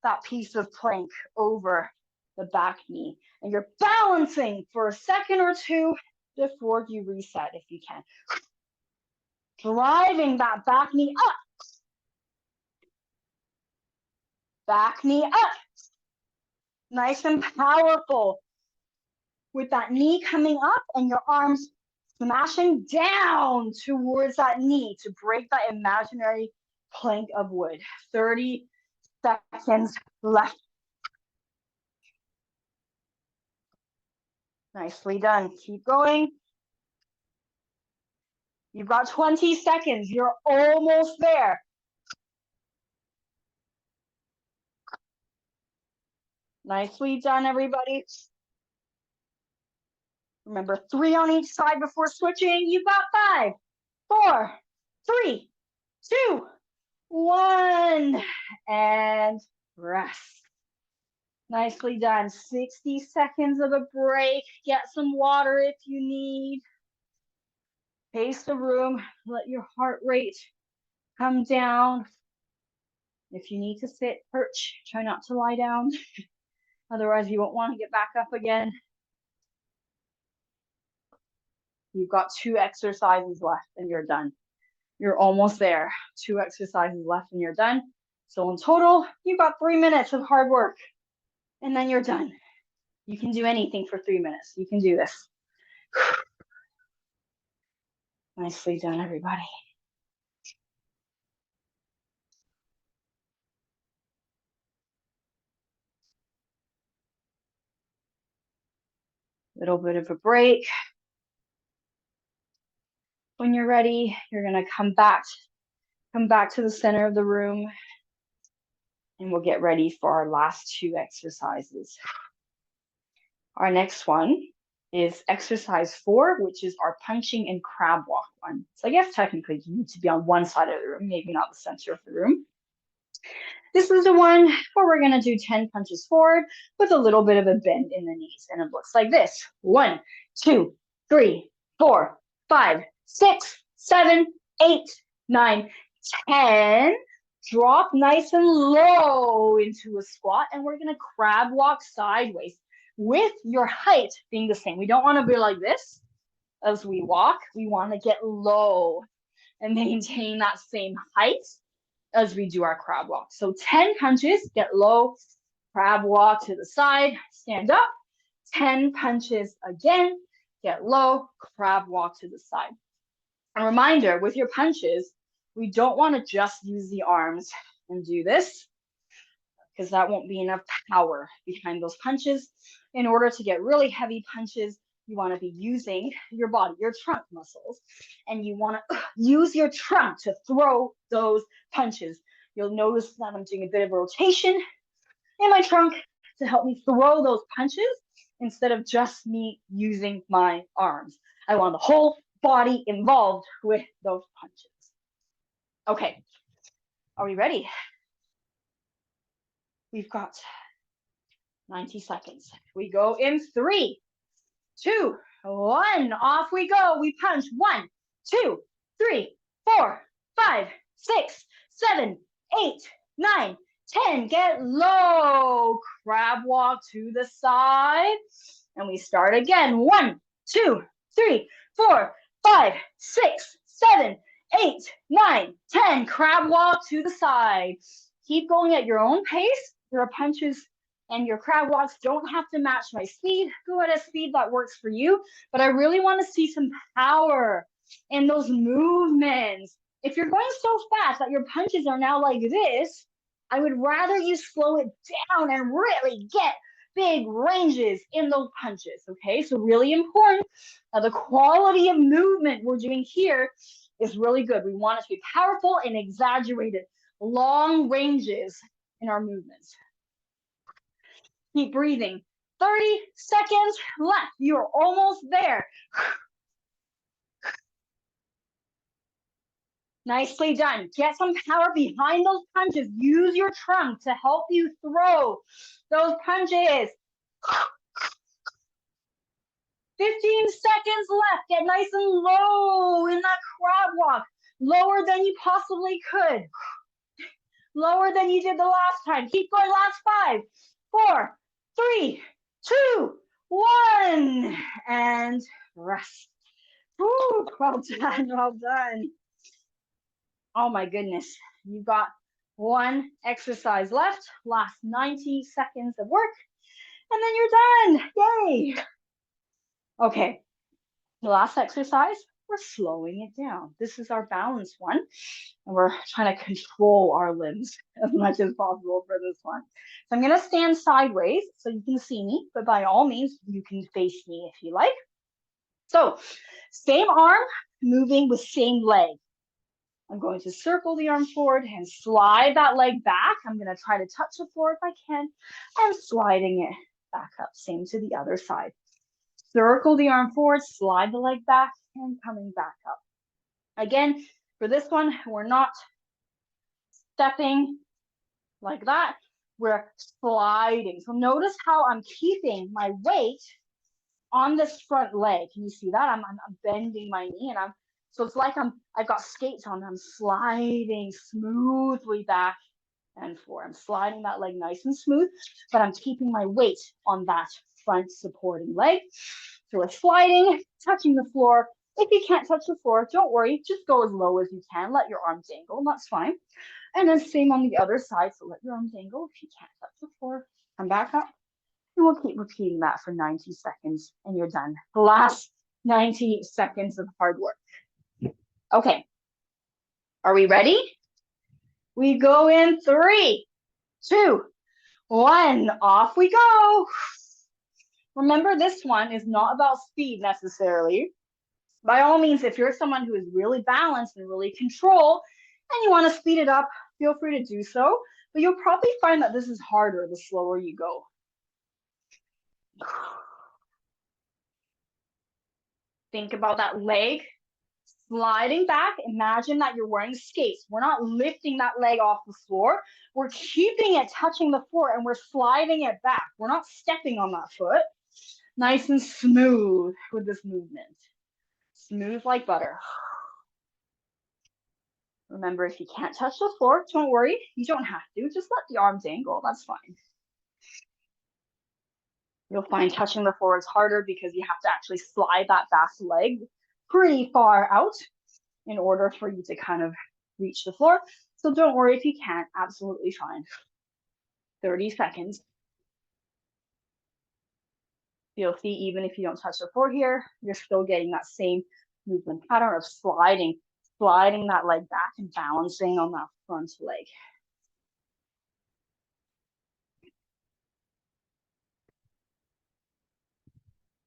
that piece of plank over the back knee. And you're balancing for a second or two before you reset if you can. Driving that back knee up. Back knee up. Nice and powerful. With that knee coming up and your arms smashing down towards that knee to break that imaginary plank of wood. 30 seconds left. Nicely done. Keep going. You've got 20 seconds. You're almost there. Nicely done, everybody. Remember, 3 on each side before switching. You've got 5, 4, 3, 2, 1. And rest. Nicely done. 60 seconds of a break. Get some water if you need. Pace the room. Let your heart rate come down. If you need to sit, perch. Try not to lie down. Otherwise, you won't want to get back up again. You've got 2 exercises left and you're done. You're almost there. 2 exercises left and you're done. So in total, you've got 3 minutes of hard work and then you're done. You can do anything for 3 minutes. You can do this. Nicely done, everybody. Little bit of a break. When you're ready, you're gonna come back to the center of the room and we'll get ready for our last 2 exercises. Our next one is exercise 4, which is our punching and crab walk one. So I guess technically you need to be on one side of the room, maybe not the center of the room. This is the one where we're gonna do 10 punches forward with a little bit of a bend in the knees. And it looks like this. 1, 2, 3, 4, 5, 6, 7, 8, 9, 10. Drop nice and low into a squat. And we're gonna crab walk sideways with your height being the same. We don't wanna be like this as we walk. We wanna get low and maintain that same height as we do our crab walk. So 10 punches, get low, crab walk to the side, stand up, 10 punches again, get low, crab walk to the side. A reminder, with your punches, we don't want to just use the arms and do this because that won't be enough power behind those punches. In order to get really heavy punches, you want to be using your body, your trunk muscles, and you want to use your trunk to throw those punches. You'll notice that I'm doing a bit of rotation in my trunk to help me throw those punches instead of just me using my arms. I want the whole body involved with those punches. Okay, are we ready? We've got 90 seconds. We go in 3, 2, 1. Off we go. We punch 1, 2, 3, 4, 5, 6, 7, 8, 9, 10. Get low. Crab walk to the side. And we start again. 1, 2, 3, 4, 5, 6, 7, 8, 9, 10. Crab walk to the side. Keep going at your own pace. Your punches and your crab walks don't have to match my speed. Go at a speed that works for you. But I really want to see some power in those movements. If you're going so fast that your punches are now like this, I would rather you slow it down and really get big ranges in those punches, okay? So really important. Now the quality of movement we're doing here is really good. We want it to be powerful and exaggerated. Long ranges in our movements. Keep breathing. 30 seconds left. You're almost there. Nicely done. Get some power behind those punches. Use your trunk to help you throw those punches. 15 seconds left. Get nice and low in that crab walk. Lower than you possibly could. Lower than you did the last time. Keep going. Last 5, 4, 3, 2, 1. And press. Woo, well done, well done. Oh my goodness. You've got one exercise left, last 90 seconds of work, and then you're done. Yay. Okay, the last exercise, we're slowing it down. This is our balance one, and we're trying to control our limbs as much as possible for this one. So I'm going to stand sideways so you can see me, but by all means, you can face me if you like. So same arm, moving with same leg. I'm going to circle the arm forward and slide that leg back. I'm going to try to touch the floor if I can. I'm sliding it back up. Same to the other side. Circle the arm forward, slide the leg back, and coming back up. Again, for this one, we're not stepping like that. We're sliding. So notice how I'm keeping my weight on this front leg. Can you see that? I'm bending my knee, and so it's like I've got skates on. I'm sliding smoothly back and forth. I'm sliding that leg nice and smooth, but I'm keeping my weight on that front supporting leg. So we're sliding, touching the floor. If you can't touch the floor, don't worry. Just go as low as you can. Let your arms dangle. That's fine. And then same on the other side. So let your arms dangle. If you can't touch the floor, come back up. And we'll keep repeating that for 90 seconds and you're done. The last 90 seconds of hard work. Okay. Are we ready? We go in 3, 2, 1. Off we go. Remember, this one is not about speed necessarily. By all means, if you're someone who is really balanced and really control and you want to speed it up, feel free to do so. But you'll probably find that this is harder the slower you go. Think about that leg sliding back. Imagine that you're wearing skates. We're not lifting that leg off the floor. We're keeping it touching the floor and we're sliding it back. We're not stepping on that foot. Nice and smooth with this movement. Smooth like butter. Remember, if you can't touch the floor, don't worry. You don't have to. Just let the arms dangle. That's fine. You'll find touching the floor is harder because you have to actually slide that back leg pretty far out in order for you to kind of reach the floor. So don't worry if you can't. Absolutely fine. 30 seconds. You'll see even if you don't touch the floor here, you're still getting that same movement pattern of sliding that leg back and balancing on that front leg.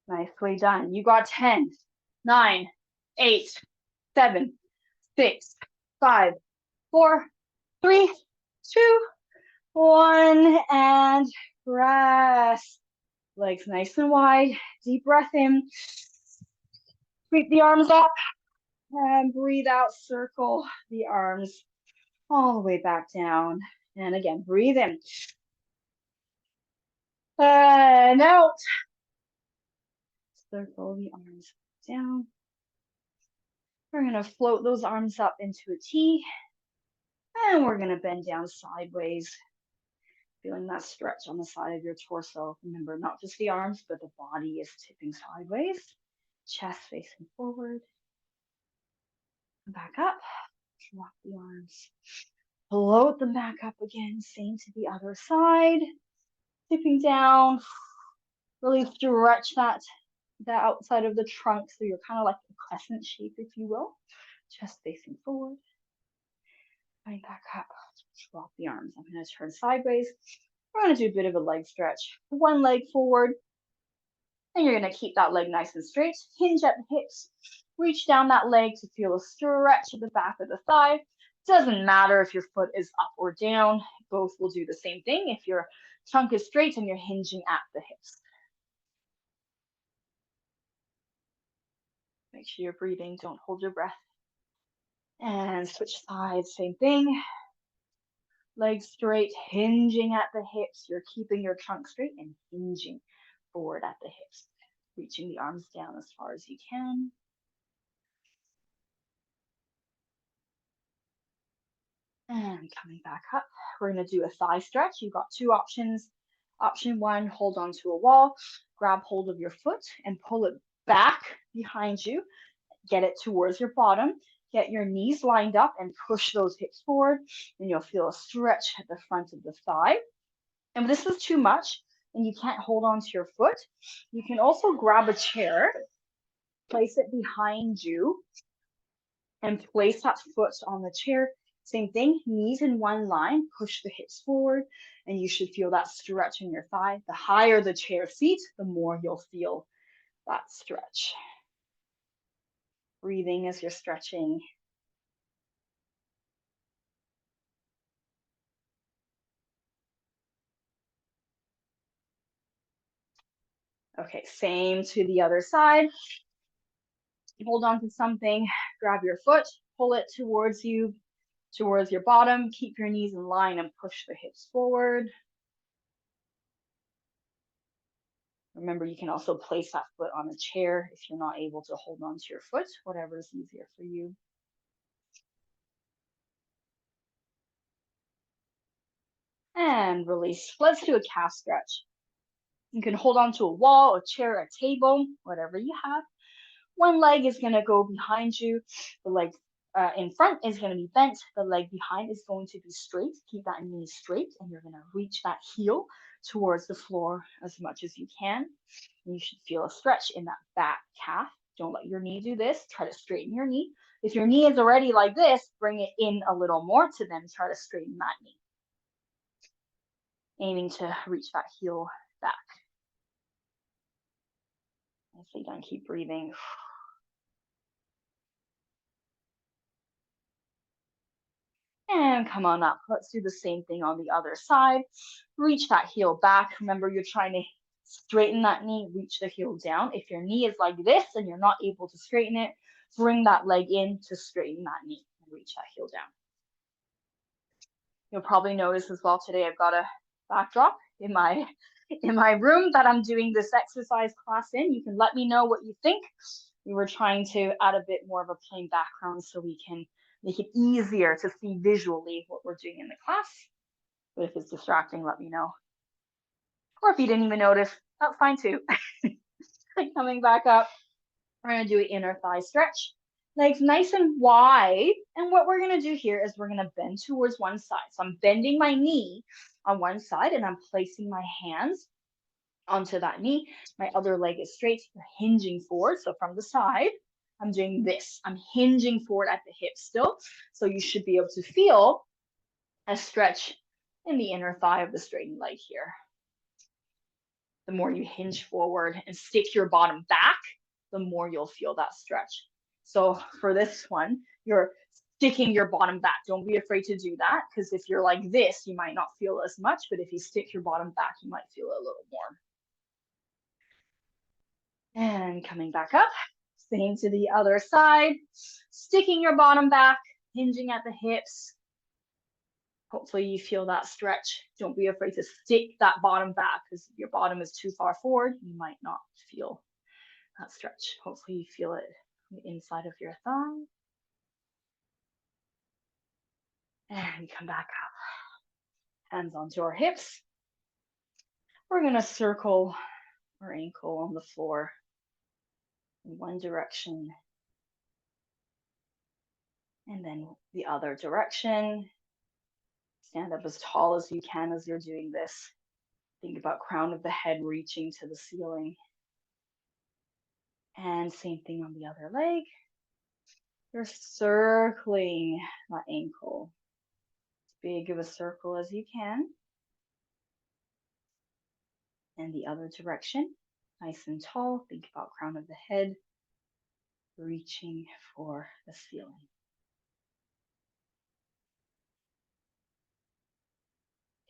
Nicely done. You got 10, 9, 8, 7, 6, 5, 4, 3, 2, 1, and rest. Legs nice and wide. Deep breath in. Sweep the arms up and breathe out. Circle the arms all the way back down. And again, breathe in. And out. Circle the arms down. We're going to float those arms up into a T. And we're going to bend down sideways. Feeling that stretch on the side of your torso. Remember, not just the arms, but the body is tipping sideways. Chest facing forward. Back up. Drop the arms. Float them back up again. Same to the other side. Tipping down. Really stretch the outside of the trunk so you're kind of like a crescent shape, if you will. Chest facing forward. Right back up. Drop the arms. I'm going to turn sideways. We're going to do a bit of a leg stretch. One leg forward. And you're going to keep that leg nice and straight. Hinge at the hips. Reach down that leg to feel a stretch at the back of the thigh. Doesn't matter if your foot is up or down. Both will do the same thing if your trunk is straight and you're hinging at the hips. Make sure you're breathing. Don't hold your breath. And switch sides. Same thing. Legs straight, hinging at the hips. You're keeping your trunk straight and hinging forward at the hips. Reaching the arms down as far as you can. And coming back up, we're going to do a thigh stretch. You've got two options. Option one, hold onto a wall, grab hold of your foot and pull it back behind you. Get it towards your bottom. Get your knees lined up and push those hips forward. And you'll feel a stretch at the front of the thigh. And if this is too much and you can't hold on to your foot, you can also grab a chair, place it behind you, and place that foot on the chair. Same thing, knees in one line, push the hips forward, and you should feel that stretch in your thigh. The higher the chair seat, the more you'll feel that stretch. Breathing as you're stretching. Okay, same to the other side. Hold on to something, grab your foot, pull it towards you, towards your bottom. Keep your knees in line and push the hips forward. Remember, you can also place that foot on a chair if you're not able to hold on to your foot, whatever is easier for you. And release. Let's do a calf stretch. You can hold on to a wall, a chair, a table, whatever you have. One leg is going to go behind you. The leg in front is going to be bent. The leg behind is going to be straight. Keep that knee straight, and you're going to reach that heel towards the floor as much as you can. And you should feel a stretch in that back calf. Don't let your knee do this. Try to straighten your knee. If your knee is already like this, bring it in a little more to then try to straighten that knee. Aiming to reach that heel back. Nicely done. Keep breathing. And come on up. Let's do the same thing on the other side. Reach that heel back. Remember, you're trying to straighten that knee, reach the heel down. If your knee is like this and you're not able to straighten it, bring that leg in to straighten that knee and reach that heel down. You'll probably notice as well today I've got a backdrop in my room that I'm doing this exercise class in. You can let me know what you think. We were trying to add a bit more of a plain background so we can make it easier to see visually what we're doing in the class. But if it's distracting, let me know. Or if you didn't even notice, that's fine too. Coming back up, we're going to do an inner thigh stretch. Legs nice and wide. And what we're going to do here is we're going to bend towards one side. So I'm bending my knee on one side and I'm placing my hands onto that knee. My other leg is straight. You're hinging forward. So from the side, I'm doing this. I'm hinging forward at the hip still. So you should be able to feel a stretch in the inner thigh of the straightened leg here. The more you hinge forward and stick your bottom back, the more you'll feel that stretch. So for this one, you're sticking your bottom back. Don't be afraid to do that, because if you're like this, you might not feel as much, but if you stick your bottom back, you might feel a little more. And coming back up, same to the other side, sticking your bottom back, hinging at the hips. Hopefully you feel that stretch. Don't be afraid to stick that bottom back, because if your bottom is too far forward, you might not feel that stretch. Hopefully you feel it on the inside of your thigh. And come back up. Hands onto our hips. We're going to circle our ankle on the floor in one direction and then the other direction. Stand up as tall as you can as you're doing this. Think about crown of the head reaching to the ceiling. And same thing on the other leg. You're circling that ankle. As big of a circle as you can. And the other direction. Nice and tall. Think about crown of the head reaching for the ceiling.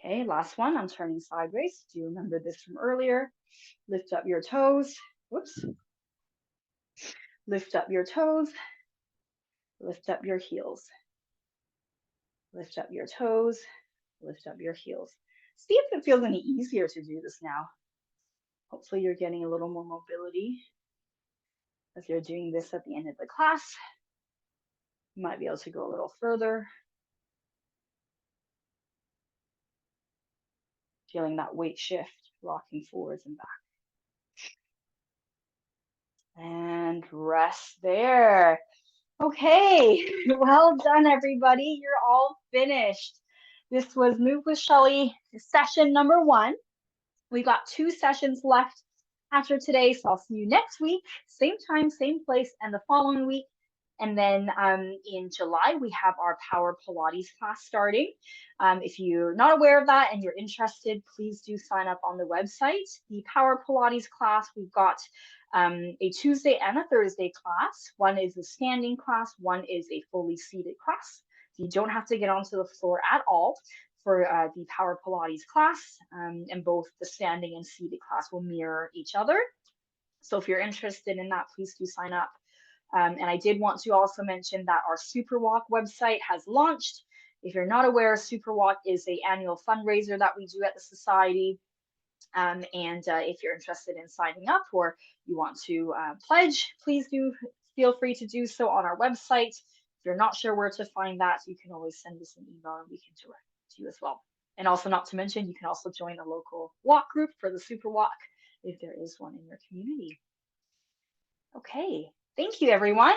Okay, last one. I'm turning sideways. Do you remember this from earlier? Lift up your toes. Whoops. Lift up your toes. Lift up your heels. Lift up your toes. Lift up your heels. See if it feels any easier to do this now. Hopefully you're getting a little more mobility as you're doing this at the end of the class. You might be able to go a little further. Feeling that weight shift, rocking forwards and back. And rest there. Okay, well done, everybody. You're all finished. This was Move with Shelly, session number 1. We got 2 sessions left after today, so I'll see you next week, same time, same place, and the following week. And then in July, we have our Power Pilates class starting. If you're not aware of that and you're interested, please do sign up on the website. The Power Pilates class, we've got a Tuesday and a Thursday class. One is a standing class, one is a fully seated class. So you don't have to get onto the floor at all for the Power Pilates class, and both the standing and seated class will mirror each other. So if you're interested in that, please do sign up. And I did want to also mention that our Superwalk website has launched. If you're not aware, Superwalk is an annual fundraiser that we do at the Society. And if you're interested in signing up or you want to pledge, please do feel free to do so on our website. If you're not sure where to find that, you can always send us an email and we can direct to you as well. And also, not to mention, you can also join a local walk group for the Super Walk if there is one in your community. Okay, thank you, everyone.